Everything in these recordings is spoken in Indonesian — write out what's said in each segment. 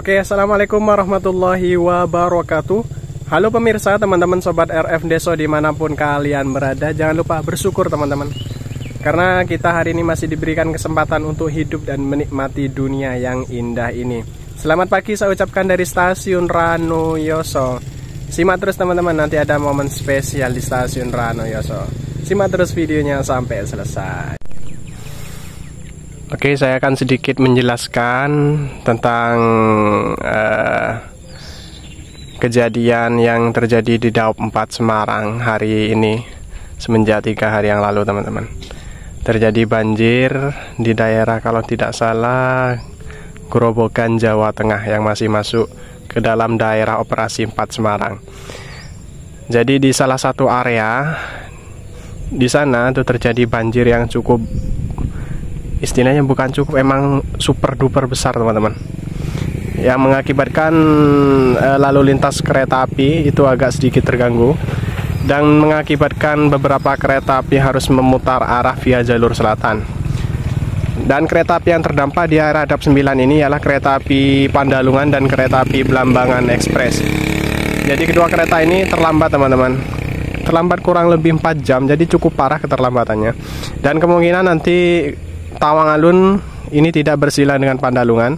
Oke, assalamualaikum warahmatullahi wabarakatuh. Halo pemirsa, teman-teman sobat RF Deso dimanapun kalian berada. Jangan lupa bersyukur teman-teman, karena kita hari ini masih diberikan kesempatan untuk hidup dan menikmati dunia yang indah ini. Selamat pagi saya ucapkan dari stasiun Ranoyoso. Simak terus teman-teman, nanti ada momen spesial di stasiun Ranoyoso. Simak terus videonya sampai selesai. Oke, saya akan sedikit menjelaskan tentang kejadian yang terjadi di Daop 4 Semarang hari ini semenjak 3 hari yang lalu teman-teman. Terjadi banjir di daerah, kalau tidak salah, Grobogan, Jawa Tengah, yang masih masuk ke dalam daerah operasi 4 Semarang. Jadi di salah satu area di sana tuh terjadi banjir yang cukup, istilahnya bukan cukup, emang super duper besar teman-teman, yang mengakibatkan lalu lintas kereta api itu agak sedikit terganggu dan mengakibatkan beberapa kereta api harus memutar arah via jalur selatan. Dan kereta api yang terdampak di area Daop 9 ini ialah kereta api Pandalungan dan kereta api Belambangan Express. Jadi kedua kereta ini terlambat teman-teman, terlambat kurang lebih 4 jam, jadi cukup parah keterlambatannya. Dan kemungkinan nanti Tawang Alun ini tidak bersila dengan Pandalungan,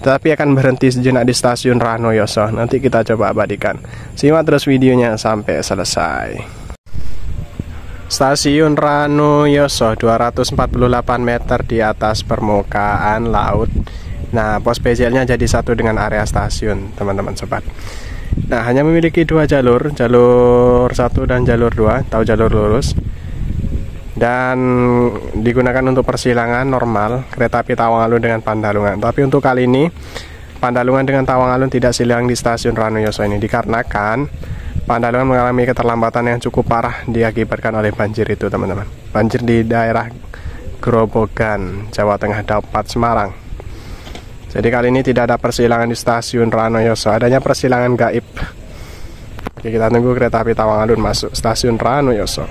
tetapi akan berhenti sejenak di stasiun Ranoyoso. Nanti kita coba abadikan. Simak terus videonya sampai selesai. Stasiun Ranoyoso 248 meter di atas permukaan laut. Nah, pos PJL-nya jadi satu dengan area stasiun teman-teman sobat. Nah, hanya memiliki 2 jalur, jalur 1 dan jalur 2 atau jalur lurus, dan digunakan untuk persilangan normal kereta api Tawang Alun dengan Pandalungan. Tapi untuk kali ini Pandalungan dengan Tawang Alun tidak silang di stasiun Ranoyoso ini, dikarenakan Pandalungan mengalami keterlambatan yang cukup parah diakibatkan oleh banjir itu teman-teman. Banjir di daerah Grobogan, Jawa Tengah, Daop 4 Semarang. Jadi kali ini tidak ada persilangan di stasiun Ranoyoso, adanya persilangan gaib. Oke, kita tunggu kereta api Tawang Alun masuk stasiun Ranoyoso.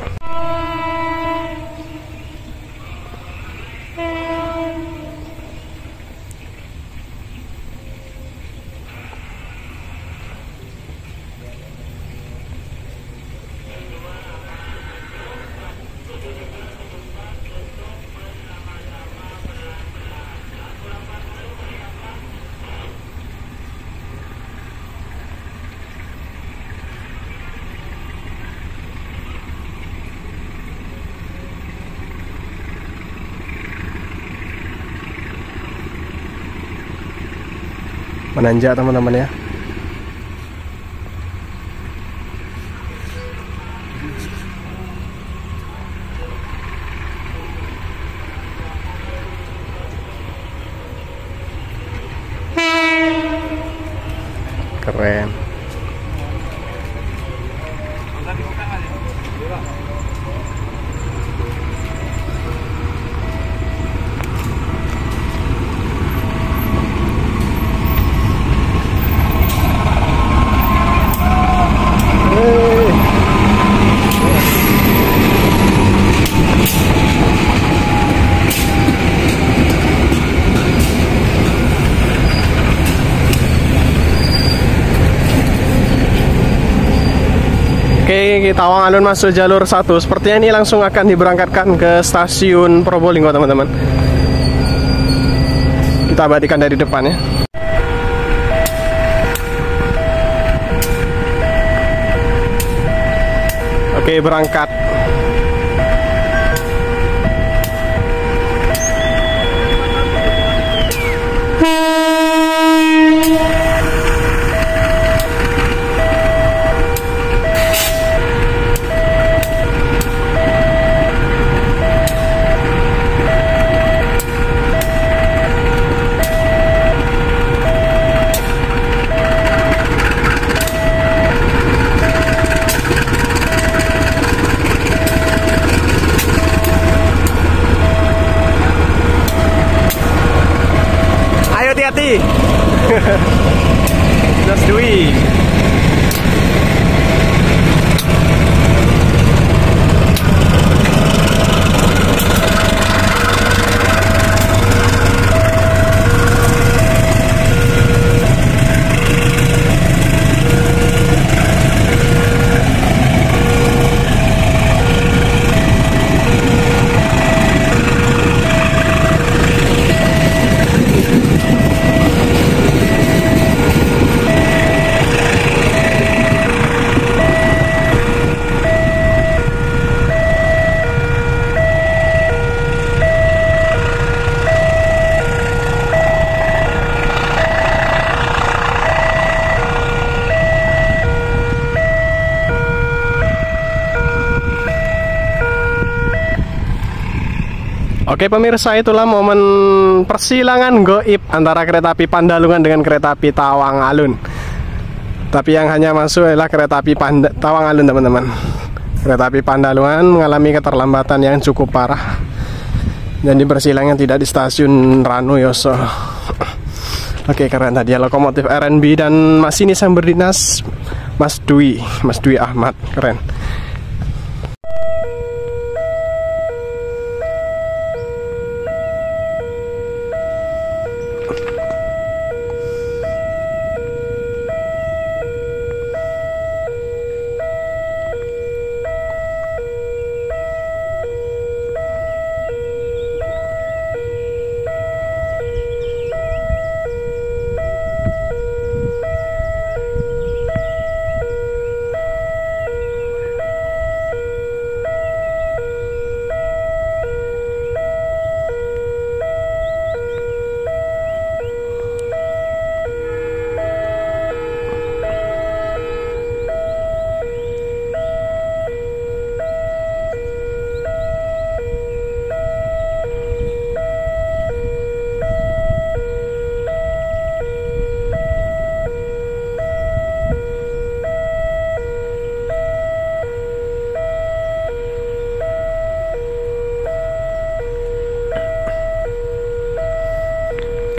Menanjak teman-teman ya. Keren. Oke, Tawang Alun masuk jalur 1. Sepertinya ini langsung akan diberangkatkan ke stasiun Probolinggo teman-teman. Kita abadikan dari depan ya. Oke, berangkat. Oke pemirsa, itulah momen persilangan goib antara kereta api Pandalungan dengan kereta api Tawang Alun. Tapi yang hanya masuk adalah kereta api Tawang Alun teman-teman. Kereta api Pandalungan mengalami keterlambatan yang cukup parah. Jadi persilangnya tidak di stasiun Ranoyoso. Oke, keren tadi ya, lokomotif RNB dan masinis yang berdinas Mas Dwi Ahmad, keren.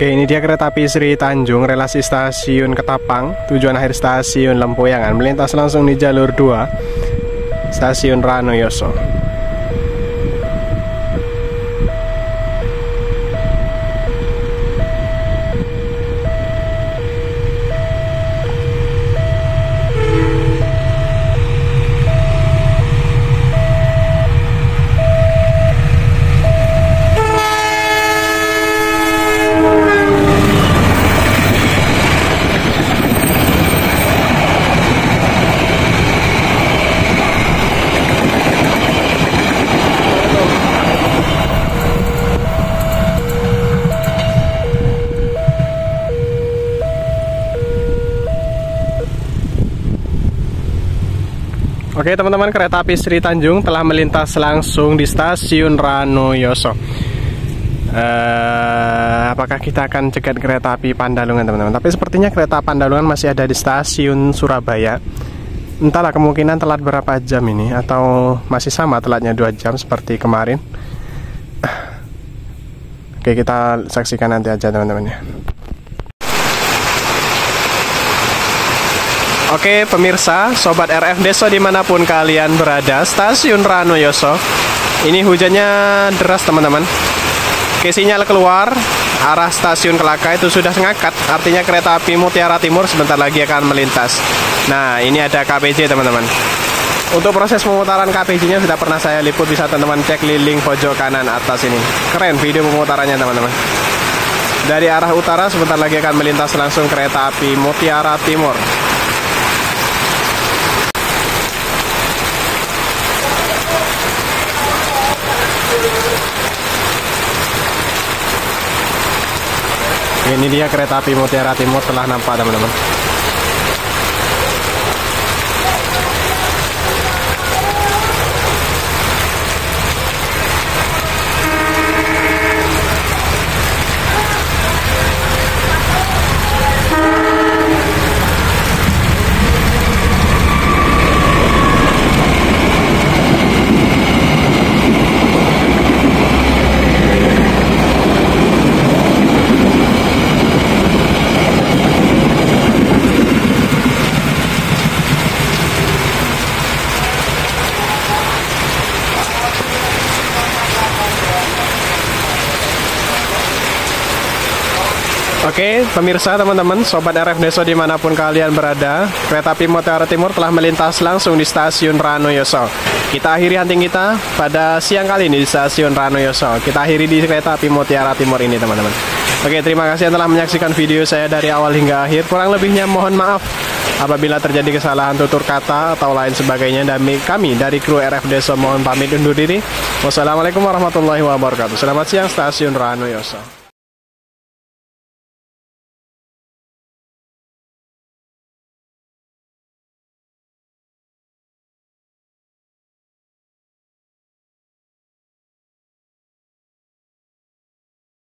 Oke, ini dia kereta api Sri Tanjung, relasi stasiun Ketapang, tujuan akhir stasiun Lempuyangan, melintas langsung di jalur 2, stasiun Ranoyoso. Oke teman-teman, kereta api Sri Tanjung telah melintas langsung di stasiun Ranoyoso. Apakah kita akan cegat kereta api Pandalungan teman-teman? Tapi sepertinya kereta Pandalungan masih ada di stasiun Surabaya. Entahlah, kemungkinan telat berapa jam ini, atau masih sama telatnya 2 jam seperti kemarin. Oke, kita saksikan nanti aja teman-teman ya. Oke pemirsa, sobat RF Deso dimanapun kalian berada, stasiun Ranoyoso. Ini hujannya deras teman-teman. Oke, sinyal keluar arah stasiun Kelaka itu sudah ngangkat, artinya kereta api Mutiara Timur sebentar lagi akan melintas. Nah, ini ada KPJ teman-teman. Untuk proses pemutaran KPJ-nya sudah pernah saya liput, bisa teman-teman cek di link pojok kanan atas ini. Keren video pemutarannya teman-teman. Dari arah utara sebentar lagi akan melintas langsung kereta api Mutiara Timur. Ini dia kereta api Mutiara Timur telah nampak teman-teman. Oke, pemirsa, teman-teman, sobat RF Deso dimanapun kalian berada, kereta api Mutiara Timur telah melintas langsung di stasiun Ranoyoso. Kita akhiri hunting kita pada siang kali ini di stasiun Ranoyoso. Kita akhiri di kereta api Mutiara Timur ini, teman-teman. Oke, terima kasih yang telah menyaksikan video saya dari awal hingga akhir. Kurang lebihnya mohon maaf apabila terjadi kesalahan tutur kata atau lain sebagainya. Dan kami dari kru RF Deso mohon pamit undur diri. Wassalamualaikum warahmatullahi wabarakatuh. Selamat siang, stasiun Ranoyoso.